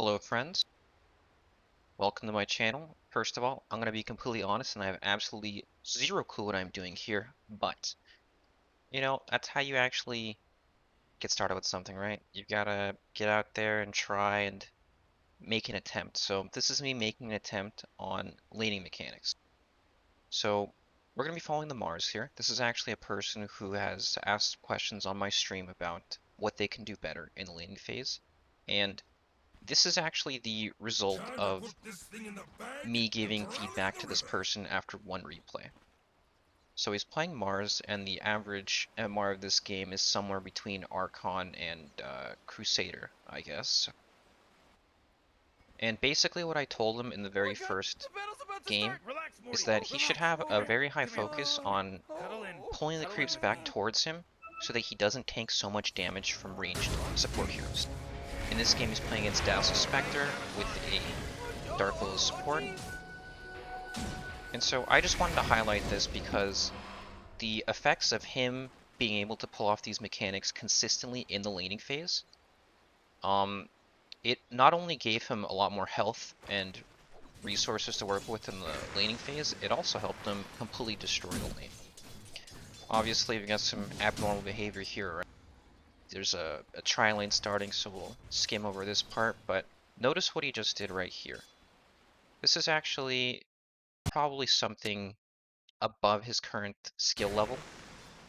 Hello friends, welcome to my channel. First of all, I'm going to be completely honest and I have absolutely zero clue what I'm doing here, but that's how you actually get started with something, right? You gotta get out there and try and make an attempt. So this is me making an attempt on laning mechanics. So we're going to be following the Mars here. This is actually a person who has asked questions on my stream about what they can do better in the laning phase. And this is actually the result of me giving feedback to this person after one replay. So he's playing Mars, and the average MR of this game is somewhere between Archon and Crusader, I guess. And basically what I told him in the very first game is that he should have a very high focus on pulling the creeps back towards him so that he doesn't tank so much damage from ranged support heroes. In this game he's playing against Dazzle Spectre with a Dark Willow support. And so I just wanted to highlight this because the effects of him being able to pull off these mechanics consistently in the laning phase, it not only gave him a lot more health and resources to work with in the laning phase, it also helped him completely destroy the lane. Obviously, we've got some abnormal behavior here, right? There's a tri-lane starting, so we'll skim over this part, but notice what he just did right here. This is actually probably something above his current skill level,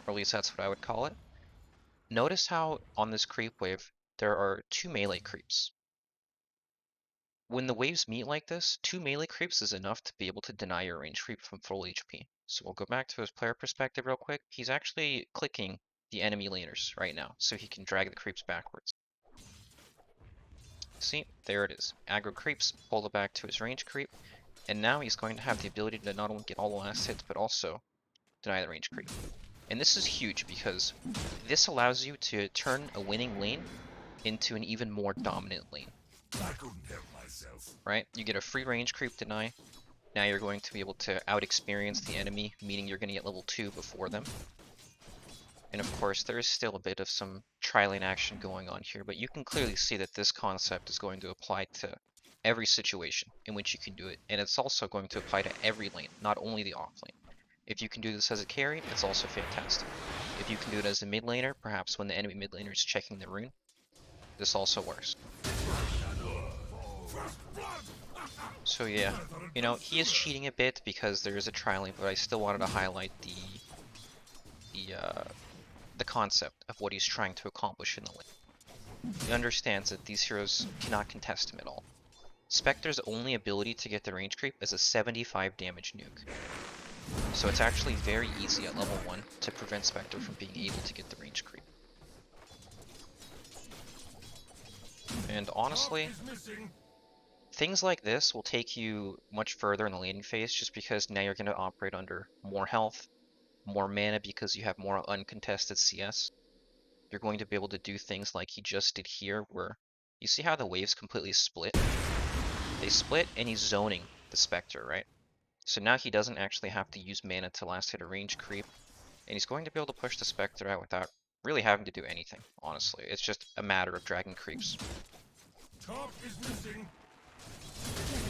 or at least that's what I would call it. Notice how on this creep wave there are two melee creeps. When the waves meet like this, two melee creeps is enough to be able to deny your range creep from full HP. So we'll go back to his player perspective real quick. He's actually clicking the enemy laners right now, so he can drag the creeps backwards. See, there it is. Aggro creeps, pull it back to his range creep, and now he's going to have the ability to not only get all the last hits, but also deny the range creep. And this is huge because this allows you to turn a winning lane into an even more dominant lane. Right? You get a free range creep deny. Now you're going to be able to out-experience the enemy, meaning you're going to get level 2 before them. And of course, there is still a bit of some tri-lane action going on here, but you can clearly see that this concept is going to apply to every situation in which you can do it, and it's also going to apply to every lane, not only the off lane. If you can do this as a carry, it's also fantastic. If you can do it as a mid laner, perhaps when the enemy mid laner is checking the rune, this also works. So yeah, he is cheating a bit because there is a tri-lane, but I still wanted to highlight the concept of what he's trying to accomplish in the lane. He understands that these heroes cannot contest him at all. Spectre's only ability to get the range creep is a 75 damage nuke. So it's actually very easy at level 1 to prevent Spectre from being able to get the range creep. And honestly, things like this will take you much further in the laning phase just because now you're going to operate under more health, more mana because you have more uncontested CS. You're going to be able to do things like he just did here where you see how the waves completely split? They split and he's zoning the Spectre, right? So now he doesn't actually have to use mana to last hit a range creep, and he's going to be able to push the Spectre out without really having to do anything, honestly. It's just a matter of dragging creeps.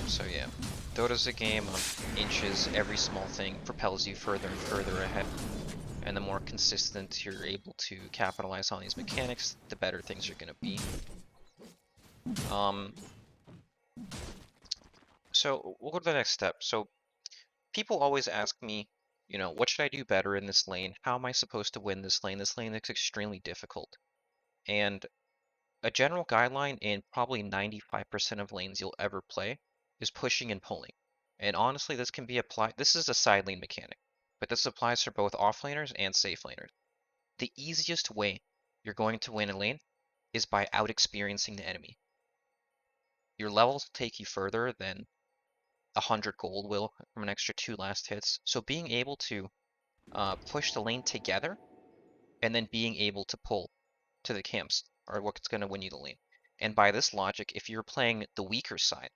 So yeah, Dota's a game of inches. Every small thing propels you further and further ahead. And the more consistent you're able to capitalize on these mechanics, the better things are going to be. So we'll go to the next step. So people always ask me, what should I do better in this lane? How am I supposed to win this lane? This lane is extremely difficult. And a general guideline in probably 95% of lanes you'll ever play is pushing and pulling. And honestly, this can be applied. This is a side lane mechanic, but this applies for both offlaners and safe laners. The easiest way you're going to win a lane is by out-experiencing the enemy. Your levels take you further than 100 gold will from an extra 2 last hits. So being able to push the lane together and then being able to pull to the camps are what's going to win you the lane. And by this logic, if you're playing the weaker side,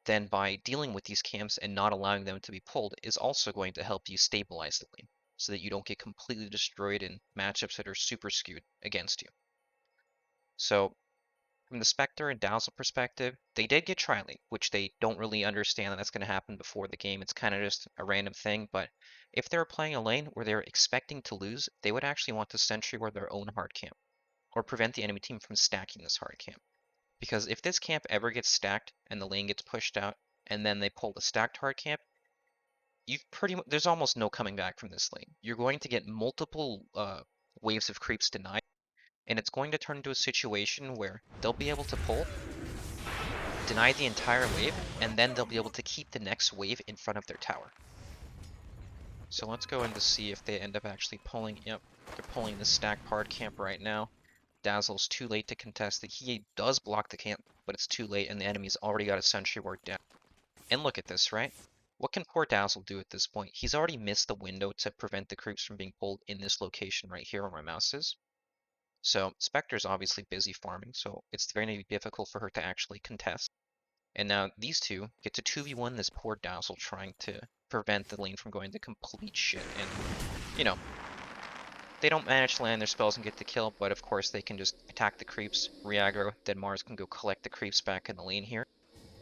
then by dealing with these camps and not allowing them to be pulled is also going to help you stabilize the lane so that you don't get completely destroyed in matchups that are super skewed against you. So From the Spectre and Dazzle perspective, they did get tri-lane, which they don't really understand that that's going to happen before the game. It's kind of just a random thing, but if they were playing a lane where they're expecting to lose, they would actually want to sentry ward their own hard camp, or prevent the enemy team from stacking this hard camp. Because if this camp ever gets stacked and the lane gets pushed out, and then they pull the stacked hard camp, there's almost no coming back from this lane. You're going to get multiple waves of creeps denied, and it's going to turn into a situation where they'll be able to pull, deny the entire wave, and then they'll be able to keep the next wave in front of their tower. So let's go in to see if they end up actually pulling. Yep, they're pulling the stacked hard camp right now. Dazzle's too late to contest it. He does block the camp, but it's too late, and the enemy's already got a sentry ward down. And look at this, right? What can poor Dazzle do at this point? He's already missed the window to prevent the creeps from being pulled in this location right here where my mouse is. So Spectre's obviously busy farming, so it's going to be difficult for her to actually contest. And now these two get to 2v1 this poor Dazzle trying to prevent the lane from going to complete shit. And, you know, they don't manage to land their spells and get the kill, but of course they can just attack the creeps, re-aggro, then Mars can go collect the creeps back in the lane here.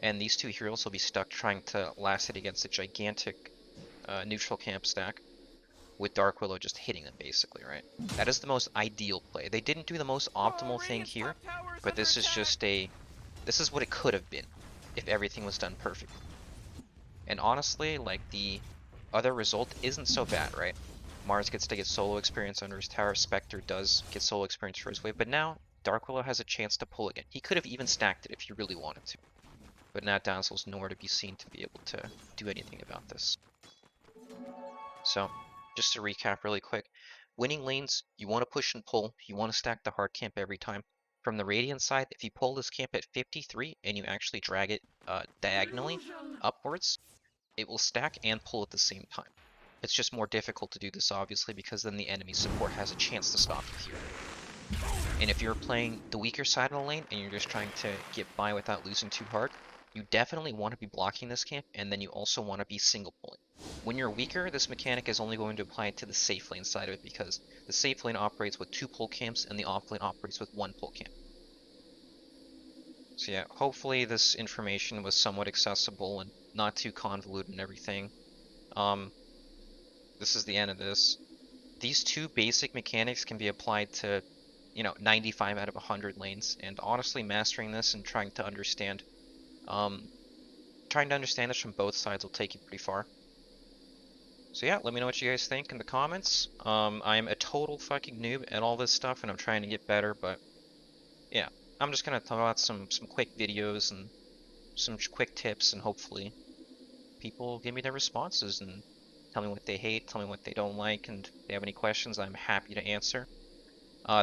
And these two heroes will be stuck trying to last it against a gigantic neutral camp stack, with Dark Willow just hitting them basically, right? That is the most ideal play. They didn't do the most optimal thing here, but this is just this is what it could have been if everything was done perfectly. And honestly, like, the other result isn't so bad, right? Mars gets to get solo experience under his tower, Spectre does get solo experience for his wave, but now Dark Willow has a chance to pull again. He could have even stacked it if he really wanted to. But now Dazzle's nowhere to be seen to be able to do anything about this. So, just to recap really quick, winning lanes, you want to push and pull, you want to stack the hard camp every time. From the Radiant side, if you pull this camp at 53 and you actually drag it diagonally upwards, it will stack and pull at the same time. It's just more difficult to do this obviously because then the enemy support has a chance to stop you here. And if you're playing the weaker side of the lane and you're just trying to get by without losing too hard, you definitely want to be blocking this camp, and then you also want to be single pulling. When you're weaker, this mechanic is only going to apply to the safe lane side of it because the safe lane operates with 2 pull camps and the off lane operates with 1 pull camp. So yeah, hopefully this information was somewhat accessible and not too convoluted and everything. This is the end of this. These two basic mechanics can be applied to, 95 out of 100 lanes, and honestly mastering this and trying to understand this from both sides will take you pretty far. So yeah, let me know what you guys think in the comments. I'm a total fucking noob at all this stuff, and I'm trying to get better, but yeah, I'm just gonna talk about some quick videos and some quick tips, and hopefully people give me their responses and tell me what they hate, tell me what they don't like, and if they have any questions, I'm happy to answer.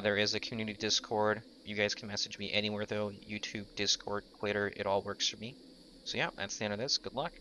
There is a community Discord. You guys can message me anywhere though, YouTube, Discord, Twitter, it all works for me. So yeah, that's the end of this. Good luck.